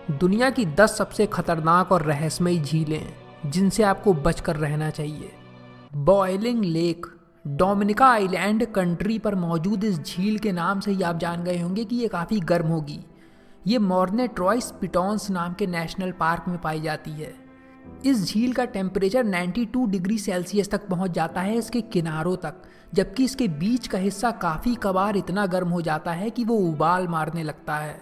दुनिया की 10 सबसे खतरनाक और रहस्यमयी झीलें जिनसे आपको बचकर रहना चाहिए। Boiling lake Dominica island country पर मौजूद इस झील के नाम से ही आप जान गए होंगे कि ये काफ़ी गर्म होगी। ये मोर्ने ट्रॉइस पिटॉन्स नाम के नेशनल पार्क में पाई जाती है। इस झील का टेम्परेचर 92 डिग्री सेल्सियस तक पहुंच जाता है इसके किनारों तक, जबकि इसके बीच का हिस्सा काफ़ी कबार इतना गर्म हो जाता है कि वो उबाल मारने लगता है।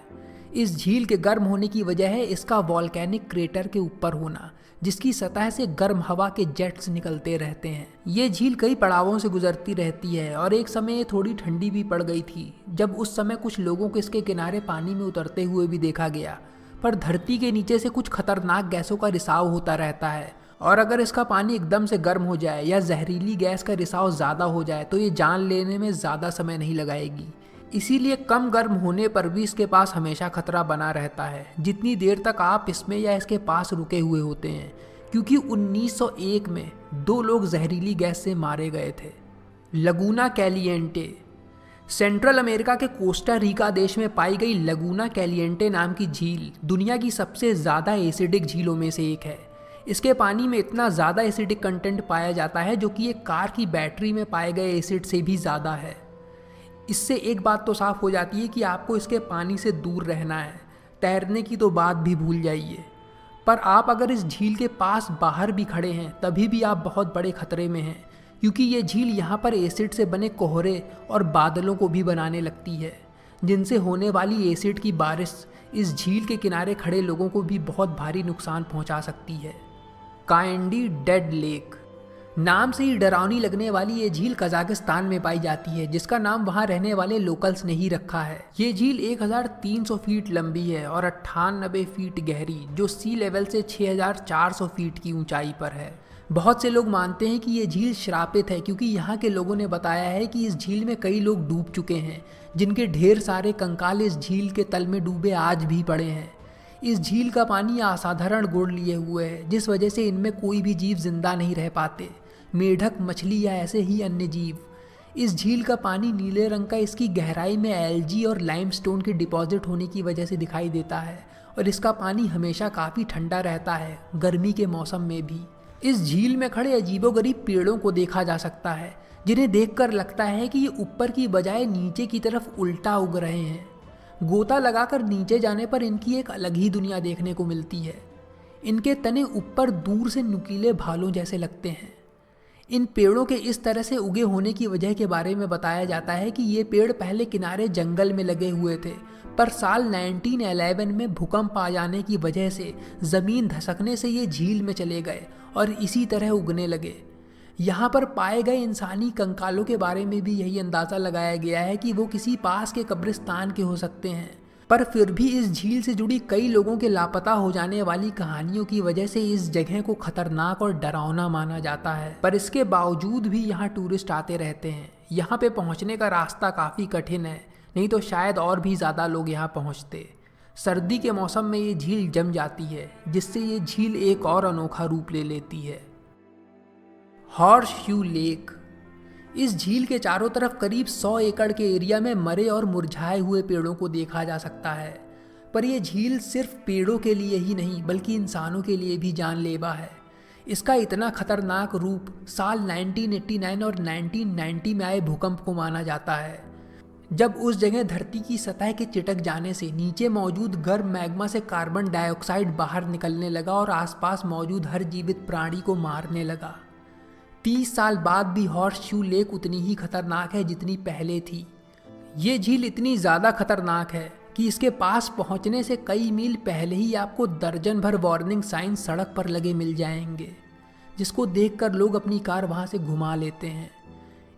इस झील के गर्म होने की वजह है इसका वॉल्केनिक क्रेटर के ऊपर होना, जिसकी सतह से गर्म हवा के जेट्स निकलते रहते हैं। ये झील कई पड़ावों से गुजरती रहती है और एक समय ये थोड़ी ठंडी भी पड़ गई थी, जब उस समय कुछ लोगों को इसके किनारे पानी में उतरते हुए भी देखा गया। पर धरती के नीचे से कुछ खतरनाक गैसों का रिसाव होता रहता है और अगर इसका पानी एकदम से गर्म हो जाए या जहरीली गैस का रिसाव ज़्यादा हो जाए तो ये जान लेने में ज़्यादा समय नहीं लगाएगी। इसीलिए कम गर्म होने पर भी इसके पास हमेशा खतरा बना रहता है, जितनी देर तक आप इसमें या इसके पास रुके हुए होते हैं, क्योंकि 1901 में 2 लोग जहरीली गैस से मारे गए थे। लगूना कैलिएंटे सेंट्रल अमेरिका के कोस्टा रिका देश में पाई गई लगूना कैलिएंटे नाम की झील दुनिया की सबसे ज़्यादा एसिडिक झीलों में से एक है। इसके पानी में इतना ज़्यादा एसिडिक कंटेंट पाया जाता है जो कि एक कार की बैटरी में पाए गए एसिड से भी ज़्यादा है। इससे एक बात तो साफ हो जाती है कि आपको इसके पानी से दूर रहना है, तैरने की तो बात भी भूल जाइए। पर आप अगर इस झील के पास बाहर भी खड़े हैं तभी भी आप बहुत बड़े खतरे में हैं, क्योंकि ये झील यहाँ पर एसिड से बने कोहरे और बादलों को भी बनाने लगती है, जिनसे होने वाली एसिड की बारिश इस झील के किनारे खड़े लोगों को भी बहुत भारी नुकसान पहुँचा सकती है। काइंडी डेड लेक नाम से ही डरावनी लगने वाली ये झील कजाकिस्तान में पाई जाती है, जिसका नाम वहाँ रहने वाले लोकल्स ने ही रखा है। ये झील 1300 फीट लंबी है और 98 फीट गहरी, जो सी लेवल से 6400 फीट की ऊंचाई पर है। बहुत से लोग मानते हैं कि ये झील श्रापित है, क्योंकि यहाँ के लोगों ने बताया है कि इस झील में कई लोग डूब चुके हैं, जिनके ढेर सारे कंकाल इस झील के तल में डूबे आज भी पड़े हैं। इस झील का पानी असाधारण गुण लिए हुए है, जिस वजह से इनमें कोई भी जीव जिंदा नहीं रह पाते, मेढक, मछली या ऐसे ही अन्य जीव। इस झील का पानी नीले रंग का इसकी गहराई में एल्गी और लाइमस्टोन के डिपॉजिट होने की वजह से दिखाई देता है और इसका पानी हमेशा काफ़ी ठंडा रहता है, गर्मी के मौसम में भी। इस झील में खड़े अजीबोगरीब पेड़ों को देखा जा सकता है, जिन्हें देखकर लगता है कि ये ऊपर की बजाय नीचे की तरफ उल्टा उग रहे हैं। गोता लगाकर नीचे जाने पर इनकी एक अलग ही दुनिया देखने को मिलती है। इनके तने ऊपर दूर से नुकीले भालों जैसे लगते हैं। इन पेड़ों के इस तरह से उगे होने की वजह के बारे में बताया जाता है कि ये पेड़ पहले किनारे जंगल में लगे हुए थे, पर साल 1911 में भूकंप आ जाने की वजह से ज़मीन धसकने से ये झील में चले गए और इसी तरह उगने लगे। यहाँ पर पाए गए इंसानी कंकालों के बारे में भी यही अंदाज़ा लगाया गया है कि वो किसी पास के कब्रिस्तान के हो सकते हैं, पर फिर भी इस झील से जुड़ी कई लोगों के लापता हो जाने वाली कहानियों की वजह से इस जगह को खतरनाक और डरावना माना जाता है। पर इसके बावजूद भी यहाँ टूरिस्ट आते रहते हैं। यहाँ पे पहुँचने का रास्ता काफ़ी कठिन है, नहीं तो शायद और भी ज़्यादा लोग यहाँ पहुँचते। सर्दी के मौसम में ये झील जम जाती है, जिससे ये झील एक और अनोखा रूप ले लेती है। हॉर्सशू लेक इस झील के चारों तरफ करीब 100 एकड़ के एरिया में मरे और मुरझाए हुए पेड़ों को देखा जा सकता है। पर यह झील सिर्फ पेड़ों के लिए ही नहीं बल्कि इंसानों के लिए भी जानलेवा है। इसका इतना खतरनाक रूप साल 1989 और 1990 में आए भूकंप को माना जाता है, जब उस जगह धरती की सतह के चिटक जाने से नीचे मौजूद गर्म मैग्मा से कार्बन डाइऑक्साइड बाहर निकलने लगा और आसपास मौजूद हर जीवित प्राणी को मारने लगा। 30 साल बाद भी हॉर्सशू लेक उतनी ही खतरनाक है जितनी पहले थी। ये झील इतनी ज़्यादा खतरनाक है कि इसके पास पहुंचने से कई मील पहले ही आपको दर्जन भर वार्निंग साइन सड़क पर लगे मिल जाएंगे, जिसको देखकर लोग अपनी कार वहां से घुमा लेते हैं।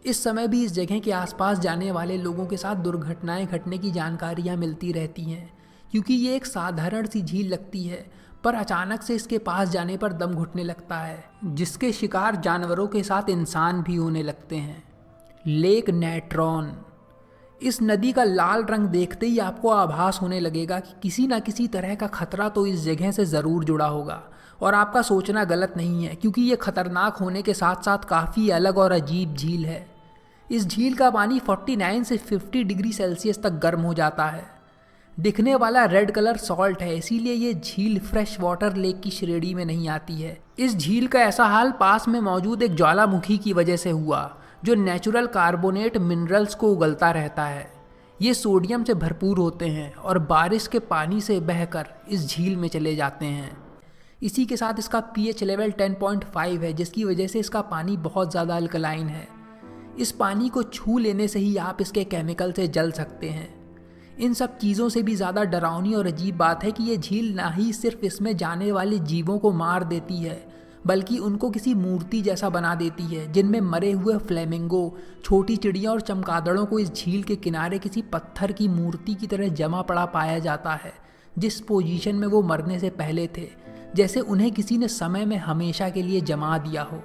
इस समय भी इस जगह के आसपास जाने वाले लोगों के साथ दुर्घटनाएं घटने की जानकारियां मिलती रहती हैं, क्योंकि ये एक साधारण सी झील लगती है, पर अचानक से इसके पास जाने पर दम घुटने लगता है, जिसके शिकार जानवरों के साथ इंसान भी होने लगते हैं। लेक नेट्रॉन इस नदी का लाल रंग देखते ही आपको आभास होने लगेगा कि किसी न किसी तरह का खतरा तो इस जगह से ज़रूर जुड़ा होगा, और आपका सोचना गलत नहीं है, क्योंकि ये खतरनाक होने के साथ साथ काफ़ी अलग और अजीब झील है। इस झील का पानी 49 से 50 डिग्री सेल्सियस तक गर्म हो जाता है। दिखने वाला रेड कलर सॉल्ट है, इसीलिए ये झील फ्रेश वाटर लेक की श्रेणी में नहीं आती है। इस झील का ऐसा हाल पास में मौजूद एक ज्वालामुखी की वजह से हुआ, जो नेचुरल कार्बोनेट मिनरल्स को उगलता रहता है। ये सोडियम से भरपूर होते हैं और बारिश के पानी से बहकर इस झील में चले जाते हैं। इसी के साथ इसका pH लेवल 10.5 है, जिसकी वजह से इसका पानी बहुत ज़्यादा अल्कलाइन है। इस पानी को छू लेने से ही आप इसके केमिकल से जल सकते हैं। इन सब चीज़ों से भी ज़्यादा डरावनी और अजीब बात है कि ये झील ना ही सिर्फ इसमें जाने वाले जीवों को मार देती है, बल्कि उनको किसी मूर्ति जैसा बना देती है, जिनमें मरे हुए फ्लेमिंगो, छोटी चिड़िया और चमगादड़ों को इस झील के किनारे किसी पत्थर की मूर्ति की तरह जमा पड़ा पाया जाता है, जिस पोजीशन में वो मरने से पहले थे, जैसे उन्हें किसी ने समय में हमेशा के लिए जमा दिया हो।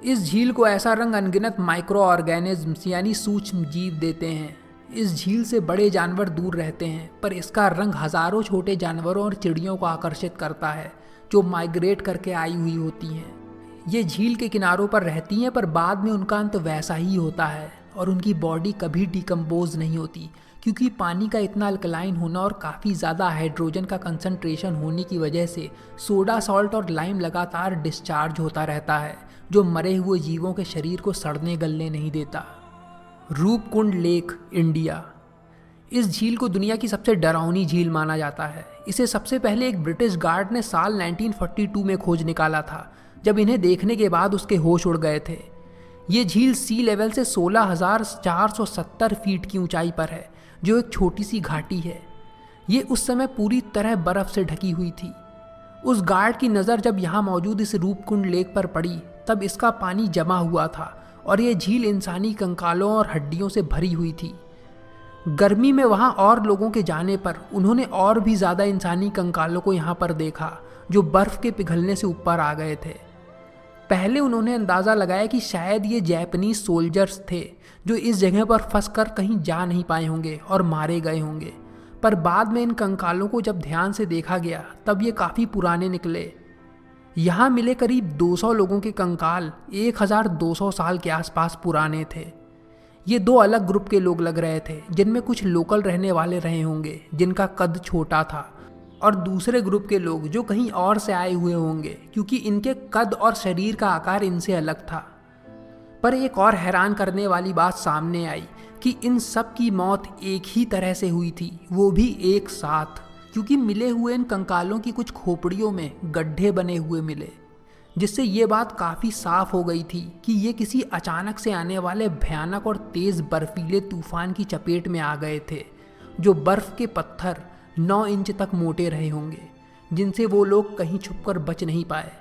इस झील को ऐसा रंग अनगिनत माइक्रो ऑर्गेनिज्म्स यानी सूक्ष्म जीव देते हैं। इस झील से बड़े जानवर दूर रहते हैं, पर इसका रंग हजारों छोटे जानवरों और चिड़ियों को आकर्षित करता है, जो माइग्रेट करके आई हुई होती हैं। ये झील के किनारों पर रहती हैं, पर बाद में उनका अंत वैसा ही होता है और उनकी बॉडी कभी डिकम्पोज नहीं होती, क्योंकि पानी का इतना अल्कलाइन होना और काफ़ी ज़्यादा हाइड्रोजन का कंसंट्रेशन होने की वजह से सोडा सॉल्ट और लाइम लगातार डिस्चार्ज होता रहता है, जो मरे हुए जीवों के शरीर को सड़ने गलने नहीं देता। Roopkund lake, India. इस झील को दुनिया की सबसे डरावनी झील माना जाता है। इसे सबसे पहले एक ब्रिटिश गार्ड ने साल 1942 में खोज निकाला था, जब इन्हें देखने के बाद उसके होश उड़ गए थे। ये झील सी लेवल से 16,470 फीट की ऊंचाई पर है, जो एक छोटी सी घाटी है। ये उस समय पूरी तरह बर्फ से ढकी हुई थी। उस गार्ड की नज़र जब यहाँ मौजूद इस रूपकुंड लेक पर पड़ी, तब इसका पानी जमा हुआ था और ये झील इंसानी कंकालों और हड्डियों से भरी हुई थी। गर्मी में वहाँ और लोगों के जाने पर उन्होंने और भी ज़्यादा इंसानी कंकालों को यहाँ पर देखा, जो बर्फ़ के पिघलने से ऊपर आ गए थे। पहले उन्होंने अंदाज़ा लगाया कि शायद ये जापानीज सोल्जर्स थे, जो इस जगह पर फंस कर कहीं जा नहीं पाए होंगे और मारे गए होंगे। पर बाद में इन कंकालों को जब ध्यान से देखा गया, तब ये काफ़ी पुराने निकले। यहाँ मिले करीब 200 लोगों के कंकाल 1200 साल के आसपास पुराने थे। ये दो अलग ग्रुप के लोग लग रहे थे, जिनमें कुछ लोकल रहने वाले रहे होंगे जिनका कद छोटा था, और दूसरे ग्रुप के लोग जो कहीं और से आए हुए होंगे, क्योंकि इनके कद और शरीर का आकार इनसे अलग था। पर एक और हैरान करने वाली बात सामने आई कि इन सब की मौत एक ही तरह से हुई थी, वो भी एक साथ, क्योंकि मिले हुए इन कंकालों की कुछ खोपड़ियों में गड्ढे बने हुए मिले, जिससे ये बात काफ़ी साफ हो गई थी कि ये किसी अचानक से आने वाले भयानक और तेज़ बर्फीले तूफान की चपेट में आ गए थे, जो बर्फ़ के पत्थर 9 इंच तक मोटे रहे होंगे, जिनसे वो लोग कहीं छुपकर बच नहीं पाए।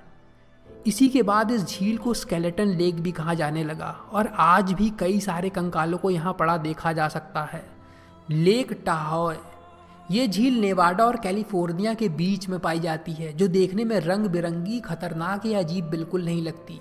इसी के बाद इस झील को स्केलेटन लेक भी कहा जाने लगा, और आज भी कई सारे कंकालों को यहाँ पड़ा देखा जा सकता है। लेक टाहोय, ये झील नेवाडा और कैलिफोर्निया के बीच में पाई जाती है, जो देखने में रंग बिरंगी, खतरनाक या अजीब बिल्कुल नहीं लगती।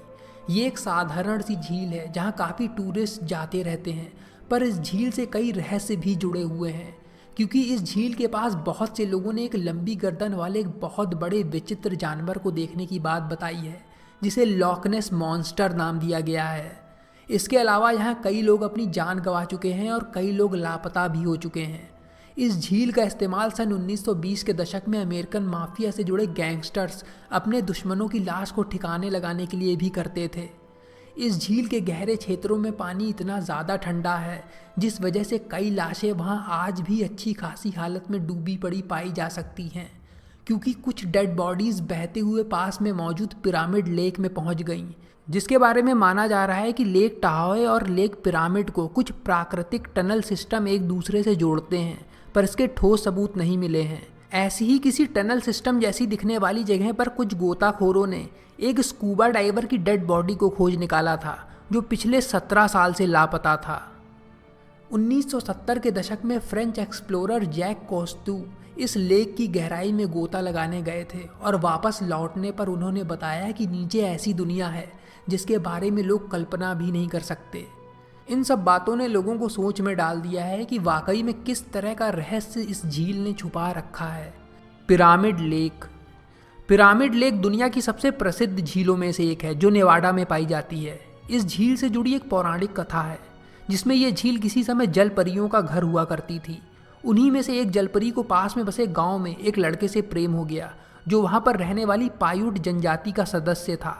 ये एक साधारण सी झील है जहाँ काफ़ी टूरिस्ट जाते रहते हैं, पर इस झील से कई रहस्य भी जुड़े हुए हैं, क्योंकि इस झील के पास बहुत से लोगों ने एक लंबी गर्दन वाले एक बहुत बड़े विचित्र जानवर को देखने की बात बताई है, जिसे लॉकनेस मॉन्स्टर नाम दिया गया है। इसके अलावा यहाँ कई लोग अपनी जान गंवा चुके हैं और कई लोग लापता भी हो चुके हैं। इस झील का इस्तेमाल सन 1920 के दशक में अमेरिकन माफिया से जुड़े गैंगस्टर्स अपने दुश्मनों की लाश को ठिकाने लगाने के लिए भी करते थे। इस झील के गहरे क्षेत्रों में पानी इतना ज़्यादा ठंडा है, जिस वजह से कई लाशें वहाँ आज भी अच्छी खासी हालत में डूबी पड़ी पाई जा सकती हैं, क्योंकि कुछ डेड बॉडीज़ बहते हुए पास में मौजूद पिरामिड लेक में पहुँच गईं, जिसके बारे में माना जा रहा है कि लेक टाहोय और लेक पिरामिड को कुछ प्राकृतिक टनल सिस्टम एक दूसरे से जोड़ते हैं, पर इसके ठोस सबूत नहीं मिले हैं। ऐसी ही किसी टनल सिस्टम जैसी दिखने वाली जगह पर कुछ गोताखोरों ने एक स्कूबा डाइवर की डेड बॉडी को खोज निकाला था, जो पिछले 17 साल से लापता था। 1970 के दशक में फ्रेंच एक्सप्लोरर जैक कोस्तू इस लेक की गहराई में गोता लगाने गए थे, और वापस लौटने पर उन्होंने बताया कि नीचे ऐसी दुनिया है जिसके बारे में लोग कल्पना भी नहीं कर सकते। इन सब बातों ने लोगों को सोच में डाल दिया है कि वाकई में किस तरह का रहस्य इस झील ने छुपा रखा है। Pyramid lake. पिरामिड लेक दुनिया की सबसे प्रसिद्ध झीलों में से एक है, जो नेवाडा में पाई जाती है। इस झील से जुड़ी एक पौराणिक कथा है, जिसमें यह झील किसी समय जल परियों का घर हुआ करती थी। उन्हीं में से एक जलपरी को पास में बसे गांव में एक लड़के से प्रेम हो गया जो वहां पर रहने वाली पायूट जनजाति का सदस्य था।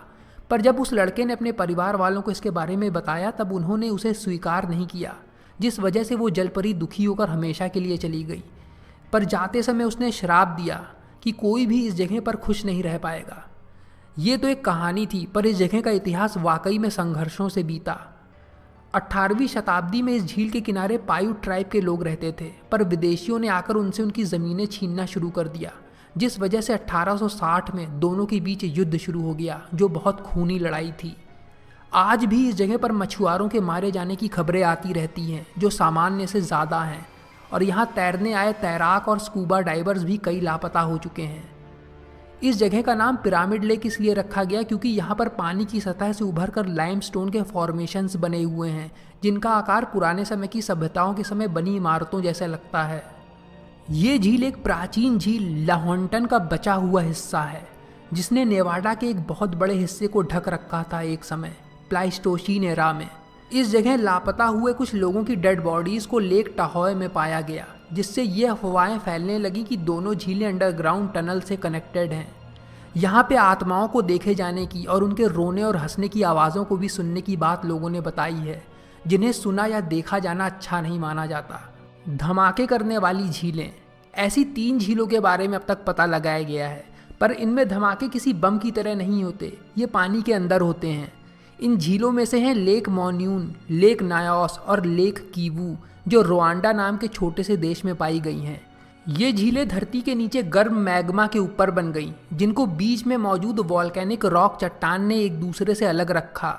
पर जब उस लड़के ने अपने परिवार वालों को इसके बारे में बताया तब उन्होंने उसे स्वीकार नहीं किया, जिस वजह से वो जलपरी दुखी होकर हमेशा के लिए चली गई। पर जाते समय उसने श्राप दिया कि कोई भी इस जगह पर खुश नहीं रह पाएगा। ये तो एक कहानी थी, पर इस जगह का इतिहास वाकई में संघर्षों से बीता। 18वीं शताब्दी में इस झील के किनारे पायूट ट्राइब के लोग रहते थे, पर विदेशियों ने आकर उनसे उनकी ज़मीनें छीनना शुरू कर दिया, जिस वजह से 1860 में दोनों के बीच युद्ध शुरू हो गया, जो बहुत खूनी लड़ाई थी। आज भी इस जगह पर मछुआरों के मारे जाने की खबरें आती रहती हैं, जो सामान्य से ज़्यादा हैं, और यहाँ तैरने आए तैराक और स्कूबा डाइवर्स भी कई लापता हो चुके हैं। इस जगह का नाम पिरामिड लेक इसलिए रखा गया क्योंकि यहाँ पर पानी की सतह से उभरकर लाइमस्टोन के फॉर्मेशंस बने हुए हैं, जिनका आकार पुराने समय की सभ्यताओं के समय बनी इमारतों जैसा लगता है। ये झील एक प्राचीन झील लाहौंटन का बचा हुआ हिस्सा है, जिसने नेवाडा के एक बहुत बड़े हिस्से को ढक रखा था एक समय प्लाइस्टोसीन एरा में। इस जगह लापता हुए कुछ लोगों की डेड बॉडीज़ को लेक टाहॉय में पाया गया, जिससे ये अफवाहें फैलने लगी कि दोनों झीलें अंडरग्राउंड टनल से कनेक्टेड हैं। यहाँ पे आत्माओं को देखे जाने की और उनके रोने और हंसने की आवाज़ों को भी सुनने की बात लोगों ने बताई है, जिन्हें सुना या देखा जाना अच्छा नहीं माना जाता। धमाके करने वाली झीलें। ऐसी 3 झीलों के बारे में अब तक पता लगाया गया है, पर इनमें धमाके किसी बम की तरह नहीं होते, ये पानी के अंदर होते हैं। इन झीलों में से हैं लेक मोन्यून, लेक नायोस और लेक कीवू, जो रुआंडा नाम के छोटे से देश में पाई गई हैं। ये झीलें धरती के नीचे गर्म मैग्मा के ऊपर बन गईं, जिनको बीच में मौजूद वॉल्केनिक रॉक चट्टान ने एक दूसरे से अलग रखा।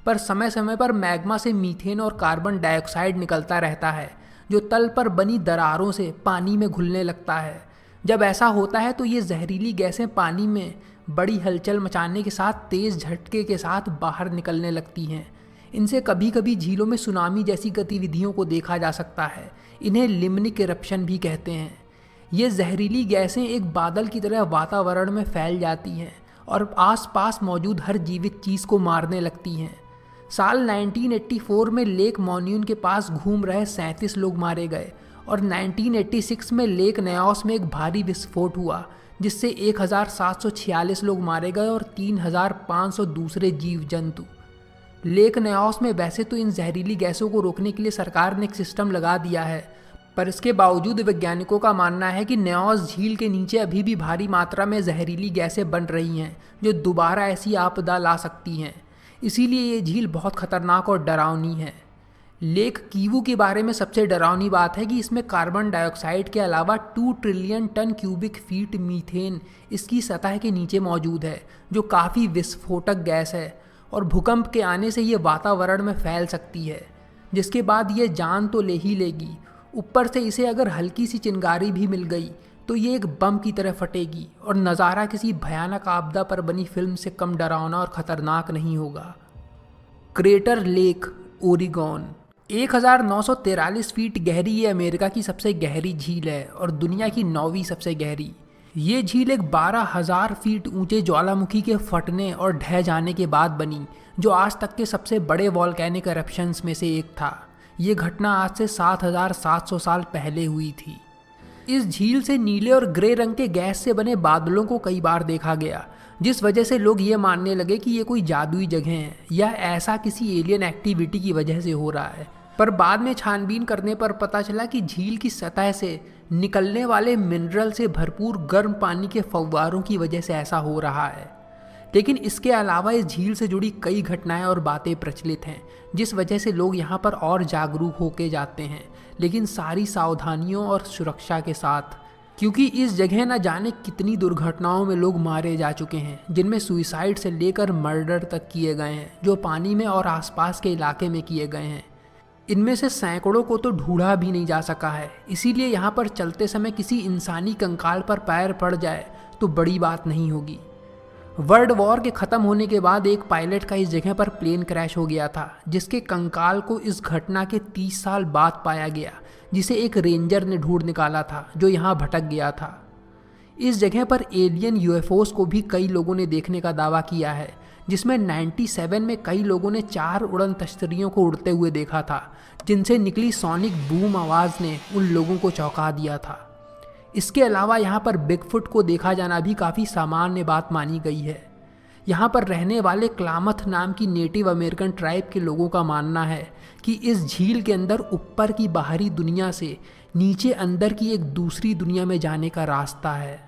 पर समय समय पर मैग्मा से मीथेन और कार्बन डाइऑक्साइड निकलता रहता है, जो तल पर बनी दरारों से पानी में घुलने लगता है। जब ऐसा होता है तो ये जहरीली गैसें पानी में बड़ी हलचल मचाने के साथ तेज़ झटके के साथ बाहर निकलने लगती हैं। इनसे कभी कभी झीलों में सुनामी जैसी गतिविधियों को देखा जा सकता है। इन्हें लिम्निक इरप्शन भी कहते हैं। ये जहरीली गैसें एक बादल की तरह वातावरण में फैल जाती हैं और आसपास मौजूद हर जीवित चीज़ को मारने लगती हैं। साल 1984 में लेक मोन्यून के पास घूम रहे 37 लोग मारे गए और 1986 में लेक नयास में एक भारी विस्फोट हुआ, जिससे 1746 लोग मारे गए और 3500 दूसरे जीव जंतु। लेक नयास में वैसे तो इन जहरीली गैसों को रोकने के लिए सरकार ने एक सिस्टम लगा दिया है, पर इसके बावजूद वैज्ञानिकों का मानना है कि नयास झील के नीचे अभी भी भारी मात्रा में जहरीली गैसें बन रही हैं, जो दोबारा ऐसी आपदा ला सकती हैं। इसीलिए ये झील बहुत खतरनाक और डरावनी है। लेक कीवू के बारे में सबसे डरावनी बात है कि इसमें कार्बन डाइऑक्साइड के अलावा 2 trillion ton cubic feet methane इसकी सतह के नीचे मौजूद है, जो काफ़ी विस्फोटक गैस है और भूकंप के आने से ये वातावरण में फैल सकती है, जिसके बाद ये जान तो ले ही लेगी। ऊपर से इसे अगर हल्की सी चिंगारी भी मिल गई तो ये एक बम की तरह फटेगी और नज़ारा किसी भयानक आपदा पर बनी फिल्म से कम डरावना और ख़तरनाक नहीं होगा। Crater lake, ओरिगॉन। 1943 फीट गहरी ये अमेरिका की सबसे गहरी झील है और दुनिया की 9वीं सबसे गहरी। ये झील एक 12,000 फीट ऊंचे ज्वालामुखी के फटने और ढह जाने के बाद बनी, जो आज तक के सबसे बड़े वॉल्केनिक एरप्शंस में से एक था। ये घटना आज से 7,700 साल पहले हुई थी। इस झील से नीले और ग्रे रंग के गैस से बने बादलों को कई बार देखा गया, जिस वजह से लोग ये मानने लगे कि ये कोई जादुई जगह है या ऐसा किसी एलियन एक्टिविटी की वजह से हो रहा है। पर बाद में छानबीन करने पर पता चला कि झील की सतह से निकलने वाले मिनरल से भरपूर गर्म पानी के फव्वारों की वजह से ऐसा हो रहा है। लेकिन इसके अलावा इस झील से जुड़ी कई घटनाएं और बातें प्रचलित हैं, जिस वजह से लोग यहाँ पर और जागरूक होके जाते हैं, लेकिन सारी सावधानियों और सुरक्षा के साथ, क्योंकि इस जगह न जाने कितनी दुर्घटनाओं में लोग मारे जा चुके हैं, जिनमें सुइसाइड से लेकर मर्डर तक किए गए हैं, जो पानी में और आसपास के इलाके में किए गए हैं। इनमें से सैकड़ों को तो ढूंढा भी नहीं जा सका है। इसीलिए यहाँ पर चलते समय किसी इंसानी कंकाल पर पैर पड़ जाए तो बड़ी बात नहीं होगी। वर्ल्ड वॉर के ख़त्म होने के बाद एक पायलट का इस जगह पर प्लेन क्रैश हो गया था, जिसके कंकाल को इस घटना के 30 साल बाद पाया गया, जिसे एक रेंजर ने ढूंढ निकाला था जो यहाँ भटक गया था। इस जगह पर एलियन यूएफओस को भी कई लोगों ने देखने का दावा किया है, जिसमें 97 में कई लोगों ने 4 उड़न तश्तरियों को उड़ते हुए देखा था, जिनसे निकली सोनिक बूम आवाज़ ने उन लोगों को चौंका दिया था। इसके अलावा यहाँ पर बिगफुट को देखा जाना भी काफ़ी सामान्य बात मानी गई है। यहाँ पर रहने वाले क्लामथ नाम की नेटिव अमेरिकन ट्राइब के लोगों का मानना है कि इस झील के अंदर ऊपर की बाहरी दुनिया से नीचे अंदर की एक दूसरी दुनिया में जाने का रास्ता है।